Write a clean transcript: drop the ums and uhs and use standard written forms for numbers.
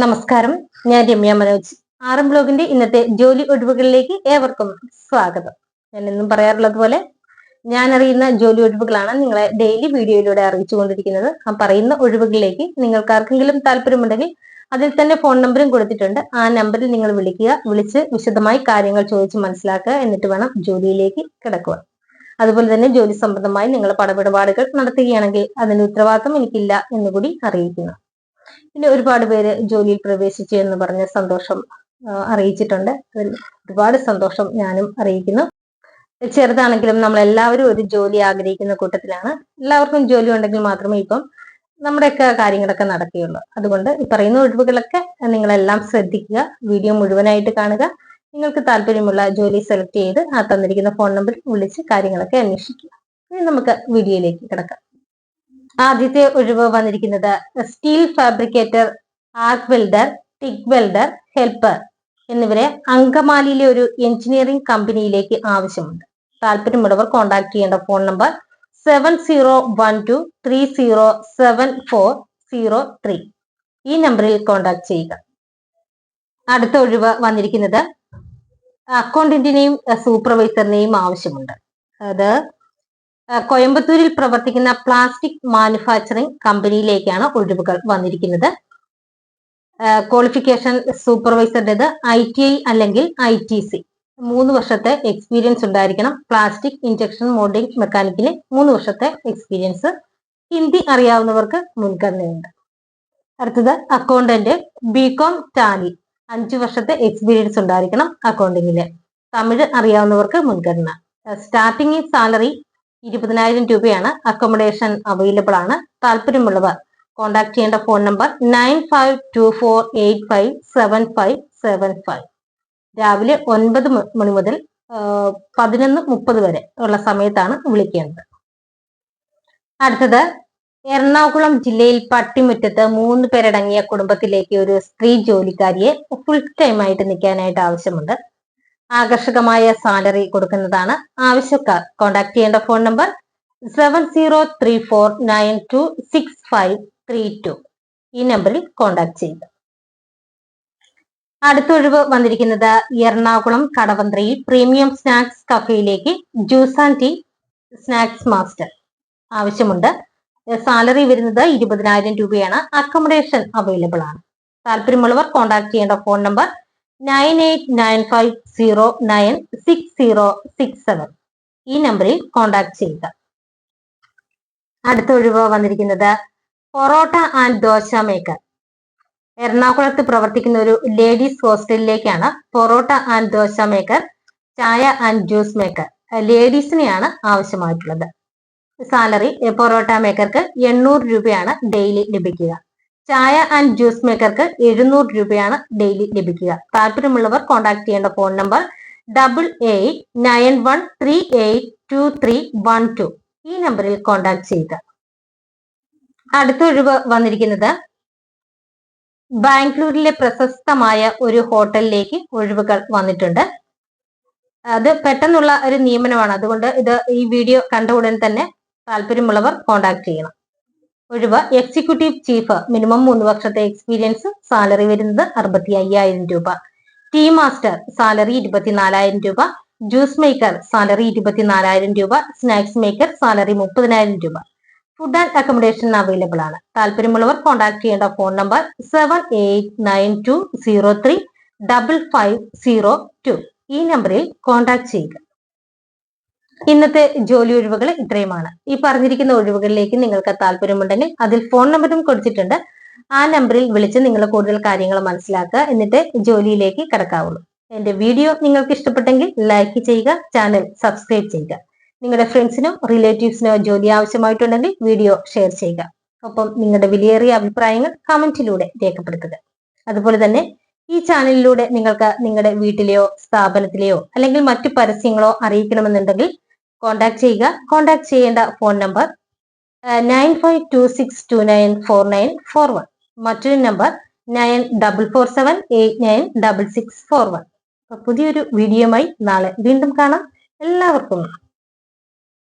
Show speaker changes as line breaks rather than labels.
നമസ്കാരം, ഞാൻ രമ്യ മനോജ്. ആറം ബ്ലോഗിന്റെ ഇന്നത്തെ ജോലി ഒഴിവുകളിലേക്ക് ഏവർക്കും സ്വാഗതം. ഞാൻ എന്നും പറയാറുള്ളത് പോലെ ഞാൻ അറിയുന്ന ജോലി ഒഴിവുകളാണ് നിങ്ങളെ ഡെയിലി വീഡിയോയിലൂടെ അറിയിച്ചുകൊണ്ടിരിക്കുന്നത്. ആ പറയുന്ന ഒഴിവുകളിലേക്ക് നിങ്ങൾക്ക് ആർക്കെങ്കിലും താല്പര്യമുണ്ടെങ്കിൽ അതിൽ തന്നെ ഫോൺ നമ്പറും കൊടുത്തിട്ടുണ്ട്. ആ നമ്പറിൽ നിങ്ങൾ വിളിക്കുക. വിളിച്ച് വിശദമായി കാര്യങ്ങൾ ചോദിച്ച് മനസ്സിലാക്കുക. എന്നിട്ട് വേണം ജോലിയിലേക്ക് കിടക്കുക. അതുപോലെ തന്നെ ജോലി സംബന്ധമായി നിങ്ങൾ പണമിടപാടുകൾ നടത്തുകയാണെങ്കിൽ അതിന്റെ ഉത്തരവാദിത്തം എനിക്കില്ല എന്നുകൂടി അറിയിക്കുന്നു. പിന്നെ ഒരുപാട് പേര് ജോലിയിൽ പ്രവേശിച്ചു എന്ന് പറഞ്ഞ സന്തോഷം അറിയിച്ചിട്ടുണ്ട്. അതിൽ ഒരുപാട് സന്തോഷം ഞാനും അറിയിക്കുന്നു. ചെറുതാണെങ്കിലും നമ്മൾ എല്ലാവരും ഒരു ജോലി ആഗ്രഹിക്കുന്ന കൂട്ടത്തിലാണ്. എല്ലാവർക്കും ജോലി ഉണ്ടെങ്കിൽ മാത്രമേ ഇപ്പം നമ്മുടെയൊക്കെ കാര്യങ്ങളൊക്കെ നടക്കുകയുള്ളൂ. അതുകൊണ്ട് ഈ പറയുന്ന ഒഴിവുകളൊക്കെ നിങ്ങളെല്ലാം ശ്രദ്ധിക്കുക. വീഡിയോ മുഴുവനായിട്ട് കാണുക. നിങ്ങൾക്ക് താല്പര്യമുള്ള ജോലി സെലക്ട് ചെയ്ത് ആ തന്നിരിക്കുന്ന ഫോൺ നമ്പറിൽ വിളിച്ച് കാര്യങ്ങളൊക്കെ അന്വേഷിക്കുക. ഇനി നമുക്ക് വീഡിയോയിലേക്ക് കിടക്കാം. ആദ്യത്തെ ഒഴിവ് വന്നിരിക്കുന്നത് സ്റ്റീൽ ഫാബ്രിക്കേറ്റർ, ആർക്ക് വെൽഡർ, ടിക് വെൽഡർ, ഹെൽപ്പർ എന്നിവരെ അങ്കമാലിയിലെ ഒരു എഞ്ചിനീയറിംഗ് കമ്പനിയിലേക്ക് ആവശ്യമുണ്ട്. താല്പര്യമുള്ളവർ കോൺടാക്ട് ചെയ്യേണ്ട ഫോൺ നമ്പർ 7012307403. ഈ നമ്പറിൽ കോൺടാക്ട് ചെയ്യുക. അടുത്ത ഒഴിവ് വന്നിരിക്കുന്നത് അക്കൗണ്ടന്റിനെയും സൂപ്പർവൈസറിനെയും ആവശ്യമുണ്ട്. അത് കോയമ്പത്തൂരിൽ പ്രവർത്തിക്കുന്ന പ്ലാസ്റ്റിക് മാനുഫാക്ചറിംഗ് കമ്പനിയിലേക്കാണ് ഒഴിവുകൾ വന്നിരിക്കുന്നത്. ക്വാളിഫിക്കേഷൻ സൂപ്പർവൈസറുടേത് ITI അല്ലെങ്കിൽ ITC 3 വർഷത്തെ എക്സ്പീരിയൻസ് ഉണ്ടായിരിക്കണം. പ്ലാസ്റ്റിക് ഇൻജെക്ഷൻ മോൾഡിംഗ് മെക്കാനിക്കിന് 3 വർഷത്തെ എക്സ്പീരിയൻസ്. ഹിന്ദി അറിയാവുന്നവർക്ക് മുൻഗണനയുണ്ട്. അടുത്തത് അക്കൗണ്ടന്റ്, BCom ടാലി 5 വർഷത്തെ എക്സ്പീരിയൻസ് ഉണ്ടായിരിക്കണം അക്കൗണ്ടിങ്ങില്. തമിഴ് അറിയാവുന്നവർക്ക് മുൻഗണന. സ്റ്റാർട്ടിംഗ് സാലറി 20,000 രൂപയാണ്. അക്കോമഡേഷൻ അവൈലബിൾ ആണ്. താല്പര്യമുള്ളവർ കോൺടാക്ട് ചെയ്യേണ്ട ഫോൺ നമ്പർ 9524857575. രാവിലെ 9 മണി മുതൽ 11:30 വരെ ഉള്ള സമയത്താണ് വിളിക്കേണ്ടത്. അടുത്തത് എറണാകുളം ജില്ലയിൽ പട്ടിമുറ്റത്ത് 3 പേരടങ്ങിയ കുടുംബത്തിലേക്ക് ഒരു സ്ത്രീ ജോലിക്കാരിയെ ഫുൾ ടൈം ആയിട്ട് നിൽക്കാനായിട്ട് ആവശ്യമുണ്ട്. ആകർഷകമായ സാലറി കൊടുക്കുന്നതാണ്. ആവശ്യക്കാർ കോൺടാക്ട് ചെയ്യേണ്ട ഫോൺ നമ്പർ 7034926532. ഈ നമ്പറിൽ കോൺടാക്ട് ചെയ്യുക. അടുത്ത ഒഴിവ് വന്നിരിക്കുന്നത് എറണാകുളം കടവന്ത്രയിൽ പ്രീമിയം സ്നാക്സ് കഫേയിലേക്ക് juice and tea snacks master ആവശ്യമുണ്ട്. സാലറി വരുന്നത് 20,000 രൂപയാണ്. അക്കോമഡേഷൻ അവൈലബിൾ ആണ്. താല്പര്യമുള്ളവർ കോൺടാക്ട് ചെയ്യേണ്ട ഫോൺ നമ്പർ 9895096067. ഈ നമ്പറിൽ കോൺടാക്ട് ചെയ്യുക. അടുത്ത ഒഴിവ് വന്നിരിക്കുന്നത് പൊറോട്ട ആൻഡ് ദോശ മേക്കർ. എറണാകുളത്ത് പ്രവർത്തിക്കുന്ന ഒരു ലേഡീസ് ഹോസ്റ്റലിലേക്കാണ് പൊറോട്ട ആൻഡ് ദോശ മേക്കർ, ചായ ആൻഡ് ജ്യൂസ് മേക്കർ. ലേഡീസിനെയാണ് ആവശ്യമായിട്ടുള്ളത്. സാലറി പൊറോട്ട മേക്കർക്ക് 800 രൂപയാണ് ഡെയിലി ലഭിക്കുക. ചായ ആൻഡ് ജ്യൂസ് മേക്കർക്ക് 700 രൂപയാണ് ഡെയിലി ലഭിക്കുക. താല്പര്യമുള്ളവർ കോൺടാക്ട് ചെയ്യേണ്ട ഫോൺ നമ്പർ 8891382312. ഈ നമ്പറിൽ കോൺടാക്ട് ചെയ്യുക. അടുത്ത ഒഴിവ് വന്നിരിക്കുന്നത് ബാംഗ്ലൂരിലെ പ്രശസ്തമായ ഒരു ഹോട്ടലിലേക്ക് ഒഴിവുകൾ വന്നിട്ടുണ്ട്. അത് പെട്ടെന്നുള്ള ഒരു നിയമനമാണ്. അതുകൊണ്ട് ഈ വീഡിയോ കണ്ട ഉടൻ തന്നെ താല്പര്യമുള്ളവർ കോൺടാക്ട് ചെയ്യണം. ഒഴിവ് എക്സിക്യൂട്ടീവ് ചീഫ്, മിനിമം 3 വർഷത്തെ എക്സ്പീരിയൻസ്. സാലറി വരുന്നത് 65,000 രൂപ. ടീ മാസ്റ്റർ സാലറി 24,000 രൂപ. ജ്യൂസ് മേക്കർ സാലറി 24,000 രൂപ. സ്നാക്സ് മേക്കർ സാലറി 30,000 രൂപ. ഫുഡ് ആൻഡ് അക്കോമഡേഷൻ അവൈലബിൾ ആണ്. താല്പര്യമുള്ളവർ കോൺടാക്ട് ചെയ്യേണ്ട ഫോൺ നമ്പർ 7892035502. ഈ നമ്പറിൽ കോൺടാക്ട് ചെയ്യുക. ഇന്നത്തെ ജോലി ഒഴിവുകൾ ഇത്രയുമാണ്. ഈ പറഞ്ഞിരിക്കുന്ന ഒഴിവുകളിലേക്ക് നിങ്ങൾക്ക് താല്പര്യമുണ്ടെങ്കിൽ അതിൽ ഫോൺ നമ്പറും കൊടുത്തിട്ടുണ്ട്. ആ നമ്പറിൽ വിളിച്ച് നിങ്ങൾ കൂടുതൽ കാര്യങ്ങൾ മനസ്സിലാക്കുക. എന്നിട്ട് ജോലിയിലേക്ക് കടക്കാവുള്ളൂ. എന്റെ വീഡിയോ നിങ്ങൾക്ക് ഇഷ്ടപ്പെട്ടെങ്കിൽ ലൈക്ക് ചെയ്യുക, ചാനൽ സബ്സ്ക്രൈബ് ചെയ്യുക. നിങ്ങളുടെ ഫ്രണ്ട്സിനോ റിലേറ്റീവ്സിനോ ജോലി ആവശ്യമായിട്ടുണ്ടെങ്കിൽ വീഡിയോ ഷെയർ ചെയ്യുക. ഒപ്പം നിങ്ങളുടെ വിലയേറിയ അഭിപ്രായങ്ങൾ കമന്റിലൂടെ രേഖപ്പെടുത്തുക. അതുപോലെ തന്നെ ഈ ചാനലിലൂടെ നിങ്ങൾക്ക് നിങ്ങളുടെ വീട്ടിലെയോ സ്ഥാപനത്തിലെയോ അല്ലെങ്കിൽ മറ്റു പരസ്യങ്ങളോ അറിയിക്കണമെന്നുണ്ടെങ്കിൽ കോൺടാക്ട് ചെയ്യുക. കോൺടാക്ട് ചെയ്യേണ്ട ഫോൺ നമ്പർ 9526294941. മറ്റൊരു നമ്പർ 9447896641. പുതിയൊരു വീഡിയോയുമായി നാളെ വീണ്ടും കാണാം. എല്ലാവർക്കും